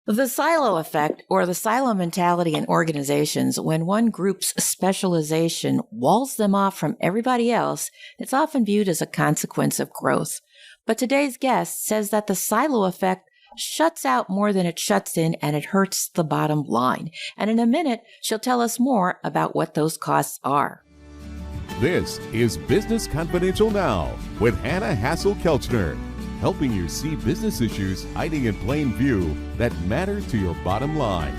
The silo effect, or the silo mentality in organizations, when one group's specialization walls them off from everybody else, it's often viewed as a consequence of growth. But today's guest says that the silo effect shuts out more than it shuts in, and it hurts the bottom line. And in a minute, she'll tell us more about what those costs are. This is Business Confidential Now with Hanna Hasl-Kelchner, helping you see business issues hiding in plain view that matter to your bottom line.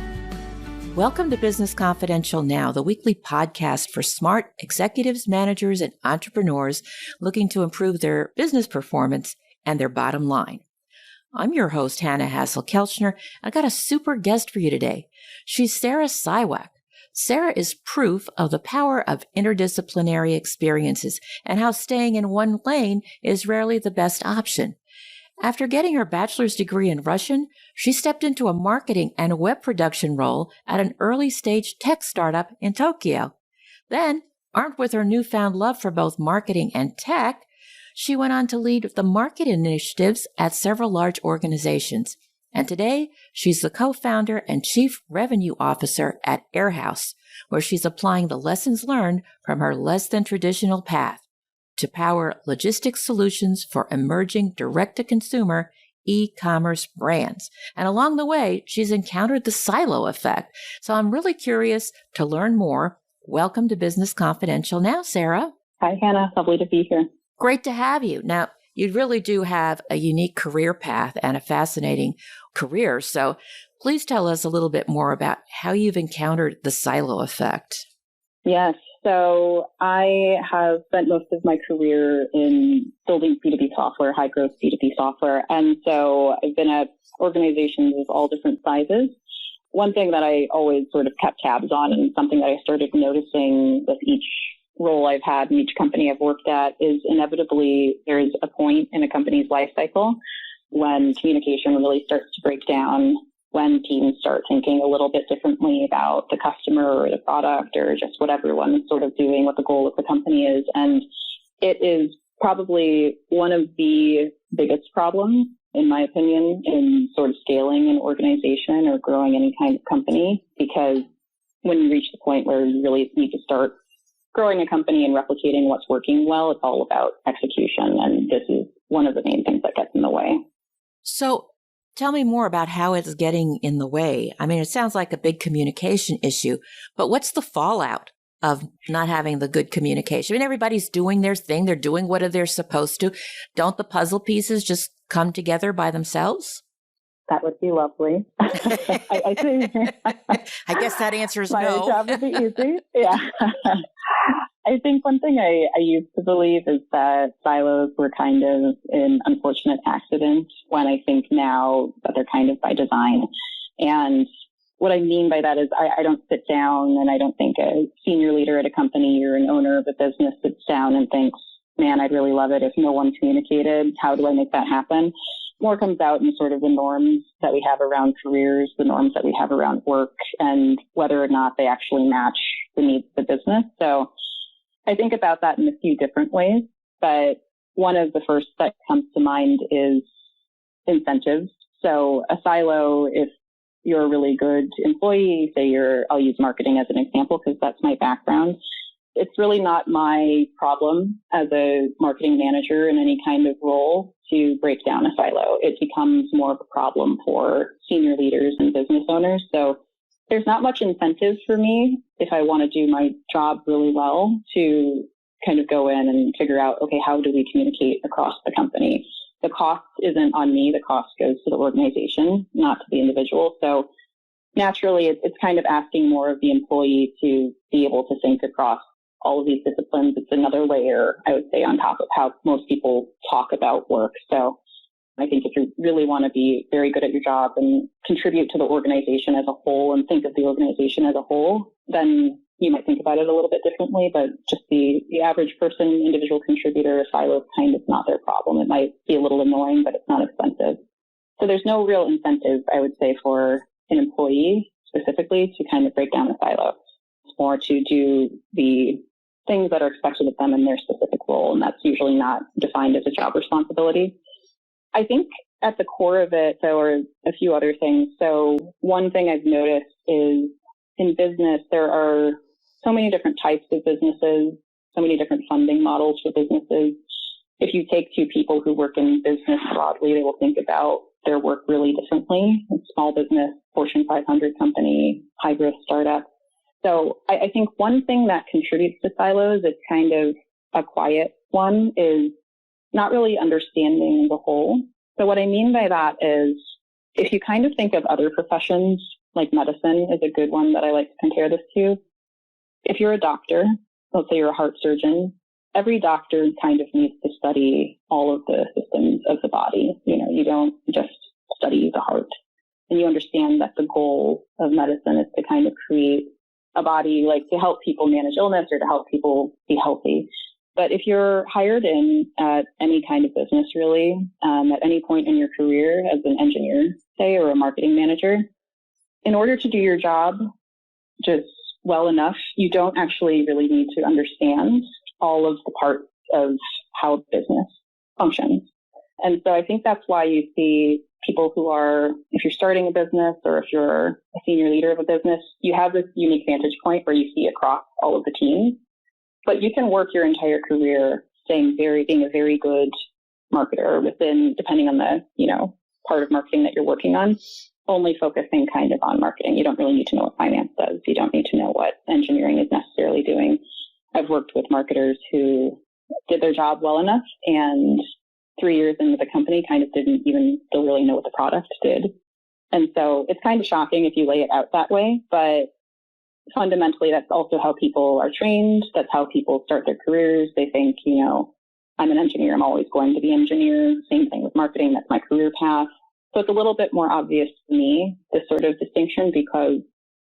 Welcome to Business Confidential Now, the weekly podcast for smart executives, managers, and entrepreneurs looking to improve their business performance and their bottom line. I'm your host, Hanna Hasl-Kelchner. I got a super guest for you today. She's Sarah Siwak. Sarah is proof of the power of interdisciplinary experiences and how staying in one lane is rarely the best option. After getting her bachelor's degree in Russian, she stepped into a marketing and web production role at an early-stage tech startup in Tokyo. Then, armed with her newfound love for both marketing and tech, she went on to lead the market initiatives at several large organizations. And today, she's the co-founder and chief revenue officer at Airhouse, where she's applying the lessons learned from her less-than-traditional path to power logistics solutions for emerging direct-to-consumer e-commerce brands. And along the way, she's encountered the silo effect. So I'm really curious to learn more. Welcome to Business Confidential Now, Sarah. Hi, Hannah. Lovely to be here. Great to have you. Now, you really do have a unique career path and a fascinating career. So please tell us a little bit more about how you've encountered the silo effect. Yes. So I have spent most of my career in building B2B software, high growth B2B software. And so I've been at organizations of all different sizes. One thing that I always sort of kept tabs on, and something that I started noticing with each role I've had in each company I've worked at, is inevitably there's a point in a company's life cycle when communication really starts to break down, when teams start thinking a little bit differently about the customer or the product or just what everyone's sort of doing, what the goal of the company is. And it is probably one of the biggest problems, in my opinion, in sort of scaling an organization or growing any kind of company, because when you reach the point where you really need to start growing a company and replicating what's working well, it's all about execution. And this is one of the main things that gets in the way. So tell me more about how it's getting in the way. I mean, it sounds like a big communication issue, but what's the fallout of not having the good communication? I mean, everybody's doing their thing. They're doing what they're supposed to. Don't the puzzle pieces just come together by themselves? That would be lovely. I think. I guess that answer is my no. My job would be easy. Yeah. I think one thing I used to believe is that silos were kind of an unfortunate accident, when I think now that they're kind of by design. And what I mean by that is I don't sit down, and I don't think a senior leader at a company or an owner of a business sits down and thinks, man, I'd really love it if no one communicated. How do I make that happen? More comes out in sort of the norms that we have around careers, the norms that we have around work, and whether or not they actually match the needs of the business. So I think about that in a few different ways, but one of the first that comes to mind is incentives. So a silo, if you're a really good employee, say I'll use marketing as an example because that's my background. It's really not my problem as a marketing manager in any kind of role to break down a silo. It becomes more of a problem for senior leaders and business owners. So there's not much incentive for me, if I want to do my job really well, to kind of go in and figure out, okay, how do we communicate across the company? The cost isn't on me. The cost goes to the organization, not to the individual. So naturally, it's kind of asking more of the employee to be able to think across all of these disciplines. It's another layer, I would say, on top of how most people talk about work. So I think if you really want to be very good at your job and contribute to the organization as a whole and think of the organization as a whole, then you might think about it a little bit differently. But just the average person, individual contributor, a silo is kind of not their problem. It might be a little annoying, but it's not expensive. So there's no real incentive, I would say, for an employee specifically to kind of break down a silo. It's more to do the things that are expected of them in their specific role, and that's usually not defined as a job responsibility. I think at the core of it, there are a few other things. So one thing I've noticed is in business, there are so many different types of businesses, so many different funding models for businesses. If you take two people who work in business broadly, they will think about their work really differently. Small business, Fortune 500 company, high growth startup. So I think one thing that contributes to silos, it's kind of a quiet one, is not really understanding the whole. So what I mean by that is if you kind of think of other professions, like medicine is a good one that I like to compare this to. If you're a doctor, let's say you're a heart surgeon, every doctor kind of needs to study all of the systems of the body. You don't just study the heart. And you understand that the goal of medicine is to kind of create a body, like to help people manage illness or to help people be healthy. But if you're hired in at any kind of business, really, at any point in your career as an engineer, say, or a marketing manager, in order to do your job just well enough, you don't actually really need to understand all of the parts of how business functions. And so I think that's why you see people who are, if you're starting a business or if you're a senior leader of a business, you have this unique vantage point where you see across all of the teams. But you can work your entire career being a very good marketer within, depending on the, part of marketing that you're working on, only focusing kind of on marketing. You don't really need to know what finance does. You don't need to know what engineering is necessarily doing. I've worked with marketers who did their job well enough and 3 years into the company kind of didn't even still really know what the product did. And so it's kind of shocking if you lay it out that way, but fundamentally, that's also how people are trained. That's how people start their careers. They think, I'm an engineer. I'm always going to be an engineer. Same thing with marketing. That's my career path. So it's a little bit more obvious to me, this sort of distinction, because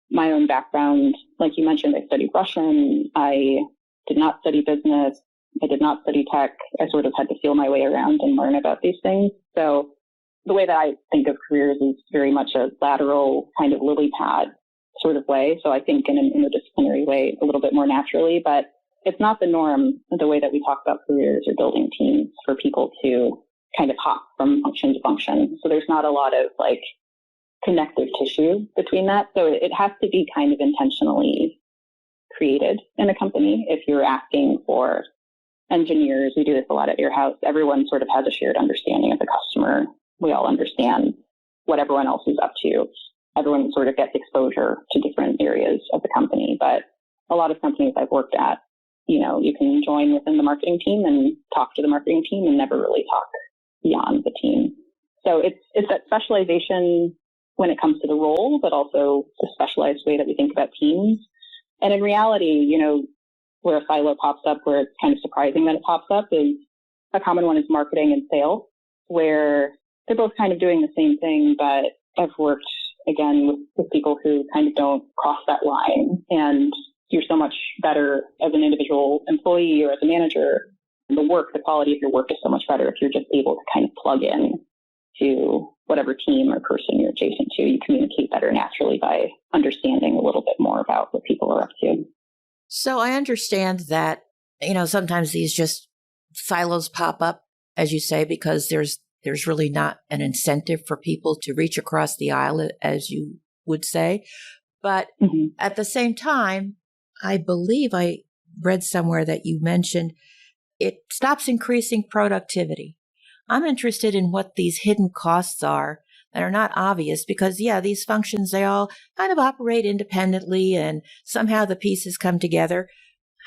my own background, like you mentioned, I studied Russian. I did not study business. I did not study tech. I sort of had to feel my way around and learn about these things. So the way that I think of careers is very much a lateral kind of lily pad sort of way. So I think in an interdisciplinary way, a little bit more naturally, but it's not the norm, the way that we talk about careers or building teams, for people to kind of hop from function to function. So there's not a lot of like connective tissue between that. So it has to be kind of intentionally created in a company. If you're asking for engineers, we do this a lot at Airhouse, everyone sort of has a shared understanding of the customer. We all understand what everyone else is up to. Everyone sort of gets exposure to different areas of the company. But a lot of companies I've worked at, you can join within the marketing team and talk to the marketing team and never really talk beyond the team. So it's that specialization when it comes to the role, but also the specialized way that we think about teams. And in reality, where a silo pops up, where it's kind of surprising that it pops up, is a common one is marketing and sales, where they're both kind of doing the same thing, but I've worked again with people who kind of don't cross that line, and you're so much better as an individual employee or as a manager. The quality of your work is so much better if you're just able to kind of plug in to whatever team or person you're adjacent to. You communicate better naturally by understanding a little bit more about what people are up to. So I understand that, sometimes these just silos pop up, as you say, because there's really not an incentive for people to reach across the aisle, as you would say. But at the same time, I believe I read somewhere that you mentioned it stops increasing productivity. I'm interested in what these hidden costs are that are not obvious, because, these functions, they all kind of operate independently and somehow the pieces come together.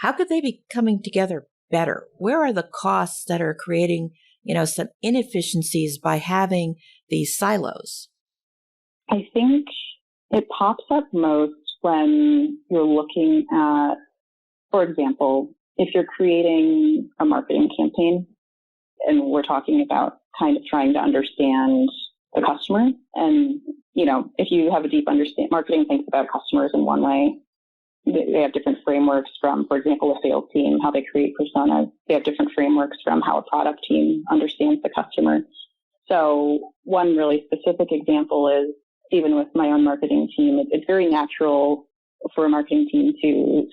How could they be coming together better? Where are the costs that are creating, some inefficiencies by having these silos? I think it pops up most when you're looking at, for example, if you're creating a marketing campaign and we're talking about kind of trying to understand the customer. And, if you have a deep understanding, marketing thinks about customers in one way. They have different frameworks from, for example, a sales team, how they create personas. They have different frameworks from how a product team understands the customer. So one really specific example is, even with my own marketing team, it's very natural for a marketing team to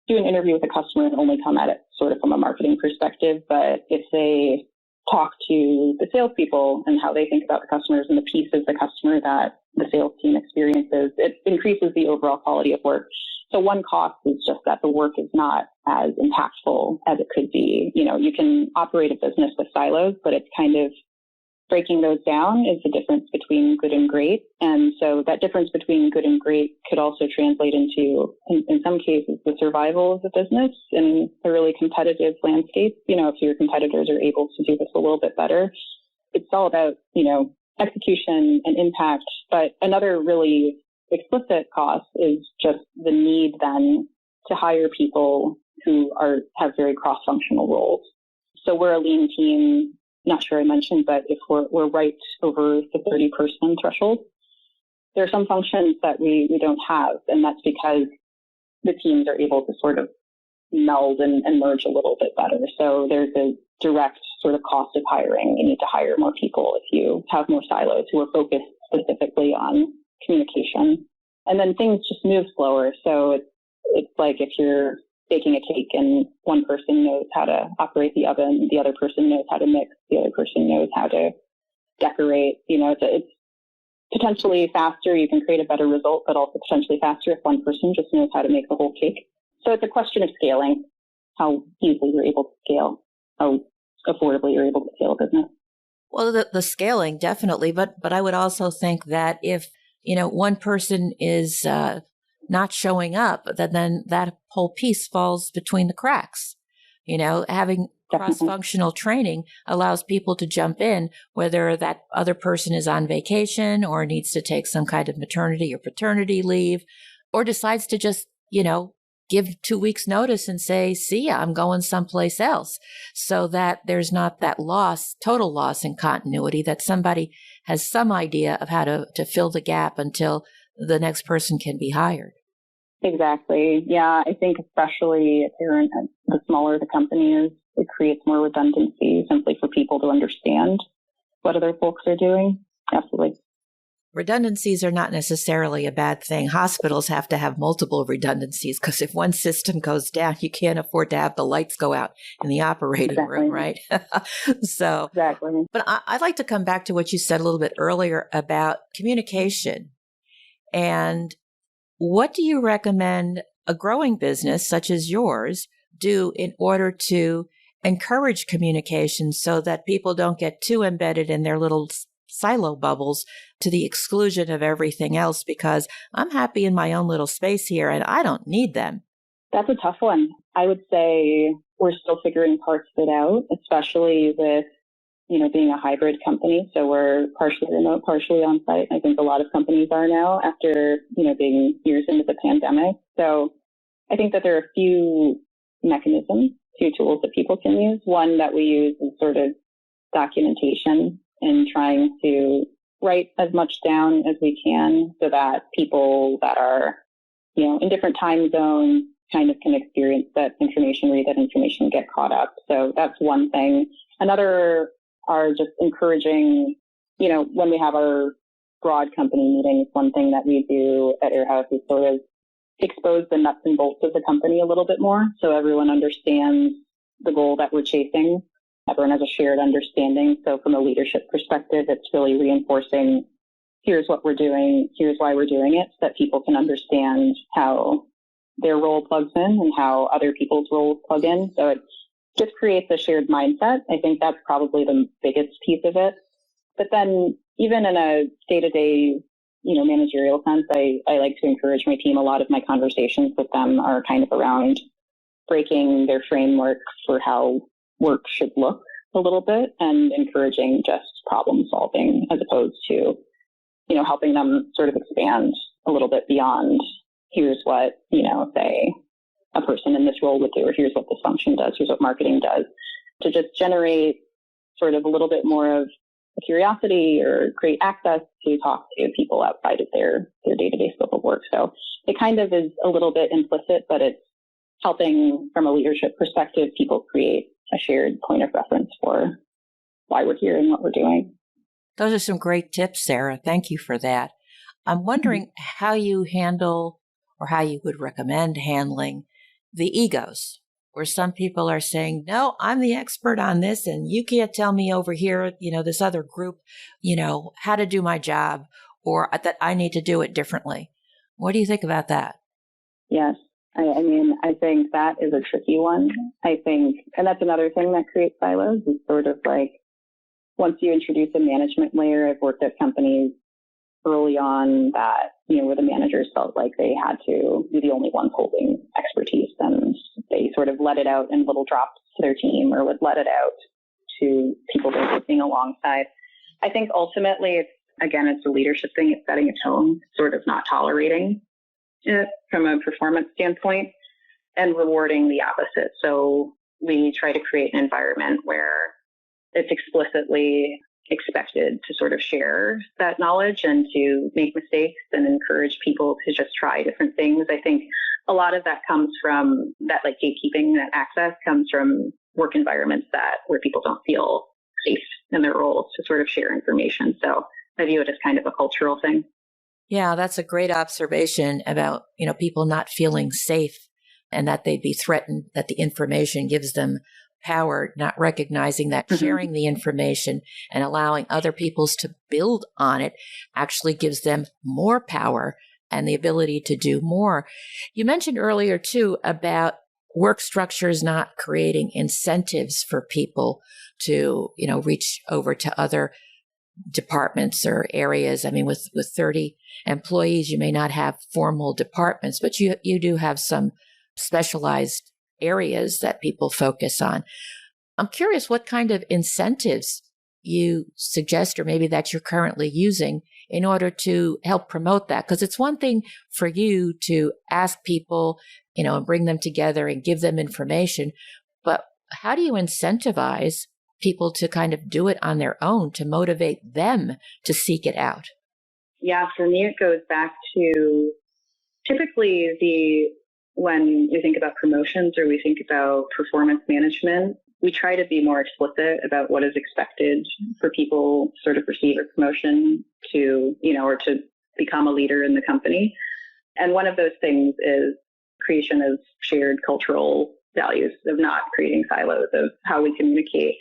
do an interview with a customer and only come at it sort of from a marketing perspective. But if they talk to the salespeople and how they think about the customers and the piece of the customer that the sales team experiences, it increases the overall quality of work. So one cost is just that the work is not as impactful as it could be. You can operate a business with silos, but it's kind of breaking those down is the difference between good and great. And so that difference between good and great could also translate into, in some cases, the survival of the business in a really competitive landscape. If your competitors are able to do this a little bit better, it's all about, execution and impact. But another really explicit cost is just the need then to hire people who have very cross-functional roles. So we're a lean team. Not sure I mentioned, but if we're right over the 30-person threshold, there are some functions that we don't have, and that's because the teams are able to sort of meld and merge a little bit better. So there's a direct sort of cost of hiring. You need to hire more people if you have more silos who are focused specifically on communication. And then things just move slower. So it's like if you're baking a cake and one person knows how to operate the oven, the other person knows how to mix, the other person knows how to decorate. It's potentially faster. You can create a better result, but also potentially faster if one person just knows how to make the whole cake. So it's a question of scaling, how easily you're able to scale, how affordably you're able to scale a business. Well, the scaling, definitely. But I would also think that if, one person is not showing up, then that whole piece falls between the cracks. Having cross-functional training allows people to jump in, whether that other person is on vacation or needs to take some kind of maternity or paternity leave, or decides to just, give 2 weeks notice and say, see ya, I'm going someplace else, so that there's not that total loss in continuity, that somebody has some idea of how to fill the gap until the next person can be hired. Exactly. Yeah, I think especially if you're the smaller the company is, it creates more redundancy simply for people to understand what other folks are doing. Absolutely. Redundancies are not necessarily a bad thing. Hospitals have to have multiple redundancies because if one system goes down, you can't afford to have the lights go out in the operating room, right? So, exactly. But I'd like to come back to what you said a little bit earlier about communication. And what do you recommend a growing business such as yours do in order to encourage communication so that people don't get too embedded in their little silo bubbles to the exclusion of everything else, because I'm happy in my own little space here and I don't need them? That's a tough one. I would say we're still figuring parts of it out, especially with, being a hybrid company. So we're partially remote, partially on site. I think a lot of companies are now after, being years into the pandemic. So I think that there are a few mechanisms, few tools that people can use. One that we use is sort of documentation and trying to write as much down as we can so that people that are, in different time zones kind of can experience that information, read that information, get caught up. So that's one thing. Another are just encouraging, when we have our broad company meetings, one thing that we do at Airhouse is sort of expose the nuts and bolts of the company a little bit more so everyone understands the goal that we're chasing. Everyone has a shared understanding. So from a leadership perspective, it's really reinforcing, here's what we're doing, here's why we're doing it, so that people can understand how their role plugs in and how other people's roles plug in. So it just creates a shared mindset. I think that's probably the biggest piece of it. But then even in a day-to-day, managerial sense, I like to encourage my team. A lot of my conversations with them are kind of around breaking their framework for how work should look a little bit and encouraging just problem solving as opposed to, helping them sort of expand a little bit beyond here's what, say a person in this role would do, or here's what this function does, here's what marketing does, to just generate sort of a little bit more of a curiosity or create access to talk to people outside of their day-to-day scope of work. So it kind of is a little bit implicit, but it's helping from a leadership perspective, people create a shared point of reference for why we're here and what we're doing. Those are some great tips, Sarah. Thank you for that. I'm wondering how you handle or how you would recommend handling the egos where some people are saying, no, I'm the expert on this and you can't tell me over here, this other group, how to do my job or that I need to do it differently. What do you think about that? Yes. I think that is a tricky one. And that's another thing that creates silos is sort of like, once you introduce a management layer, I've worked at companies early on that, where the managers felt like they had to be the only ones holding expertise, and they sort of let it out in little drops to their team or would let it out to people they're working alongside. I think ultimately it's a leadership thing. It's setting a tone, sort of not tolerating it from a performance standpoint and rewarding the opposite. So we try to create an environment where it's explicitly expected to sort of share that knowledge and to make mistakes and encourage people to just try different things. I think a lot of that comes from that, like gatekeeping, that access comes from work environments where people don't feel safe in their roles to sort of share information. So I view it as kind of a cultural thing. Yeah, that's a great observation about, people not feeling safe and that they'd be threatened, that the information gives them power, not recognizing that sharing the information and allowing other peoples to build on it actually gives them more power and the ability to do more. You mentioned earlier too about work structures not creating incentives for people to, reach over to other departments or areas. With 30 employees, you may not have formal departments, but you do have some specialized areas that people focus on. I'm curious what kind of incentives you suggest, or maybe that you're currently using in order to help promote that. Because it's one thing for you to ask people, and bring them together and give them information, but how do you incentivize people to kind of do it on their own, to motivate them to seek it out? Yeah, for me, it goes back to typically when we think about promotions or we think about performance management, we try to be more explicit about what is expected for people to sort of receive a promotion to, or to become a leader in the company. And one of those things is creation of shared cultural values, of not creating silos of how we communicate.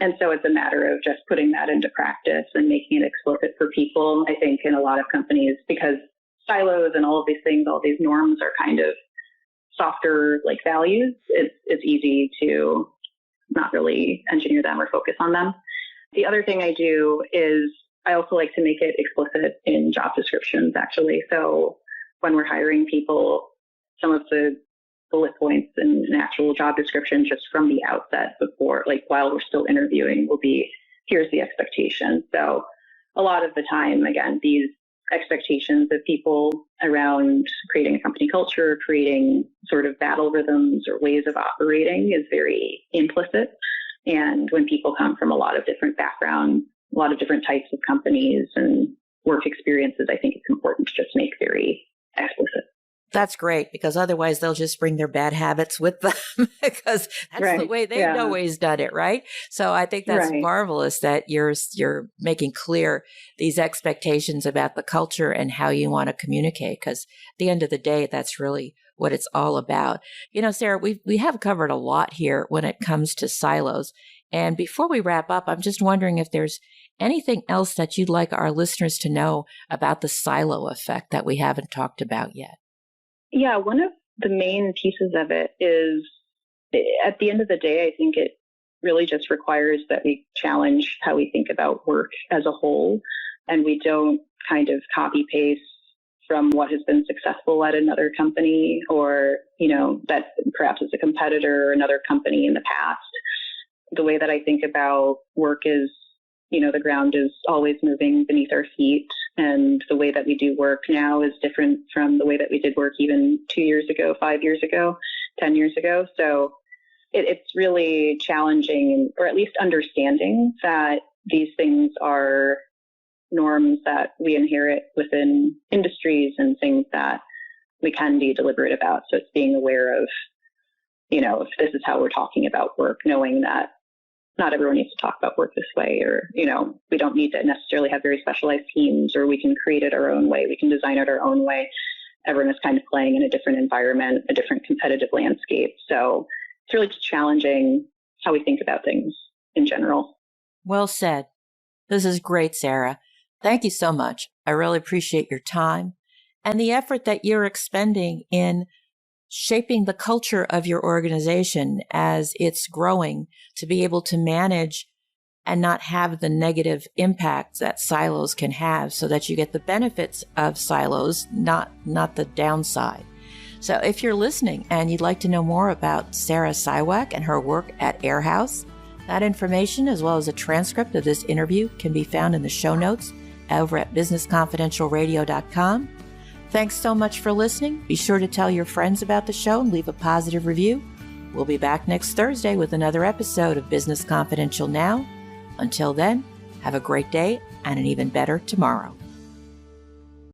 And so it's a matter of just putting that into practice and making it explicit for people. I think in a lot of companies, because silos and all of these things, all these norms are kind of softer like values, it's easy to not really engineer them or focus on them. The other thing I do is I also like to make it explicit in job descriptions, actually. So when we're hiring people, some of the bullet points in an actual job description just from the outset before, like while we're still interviewing, will be, here's the expectation. So a lot of the time, again, these expectations of people around creating a company culture, creating sort of battle rhythms or ways of operating is very implicit. And when people come from a lot of different backgrounds, a lot of different types of companies and work experiences, I think it's important to just make very explicit. That's great, because otherwise they'll just bring their bad habits with them because that's the way they've always done it, right? So I think that's marvelous that you're making clear these expectations about the culture and how you want to communicate, because at the end of the day, that's really what it's all about. Sarah, we have covered a lot here when it comes to silos. And before we wrap up, I'm just wondering if there's anything else that you'd like our listeners to know about the silo effect that we haven't talked about yet. Yeah, one of the main pieces of it is, at the end of the day, I think it really just requires that we challenge how we think about work as a whole, and we don't kind of copy paste from what has been successful at another company, or, that perhaps is a competitor or another company in the past. The way that I think about work is, the ground is always moving beneath our feet. And the way that we do work now is different from the way that we did work even 2 years ago, 5 years ago, 10 years ago. So it's really challenging, or at least understanding that these things are norms that we inherit within industries and things that we can be deliberate about. So it's being aware of, if this is how we're talking about work, knowing that not everyone needs to talk about work this way, or, we don't need to necessarily have very specialized teams, or we can create it our own way. We can design it our own way. Everyone is kind of playing in a different environment, a different competitive landscape. So it's really just challenging how we think about things in general. Well said. This is great, Sarah. Thank you so much. I really appreciate your time and the effort that you're expending in shaping the culture of your organization as it's growing to be able to manage and not have the negative impacts that silos can have, so that you get the benefits of silos, not the downside. So if you're listening and you'd like to know more about Sarah Siwak and her work at Airhouse, that information, as well as a transcript of this interview, can be found in the show notes over at businessconfidentialradio.com. Thanks so much for listening. Be sure to tell your friends about the show and leave a positive review. We'll be back next Thursday with another episode of Business Confidential Now. Until then, have a great day and an even better tomorrow.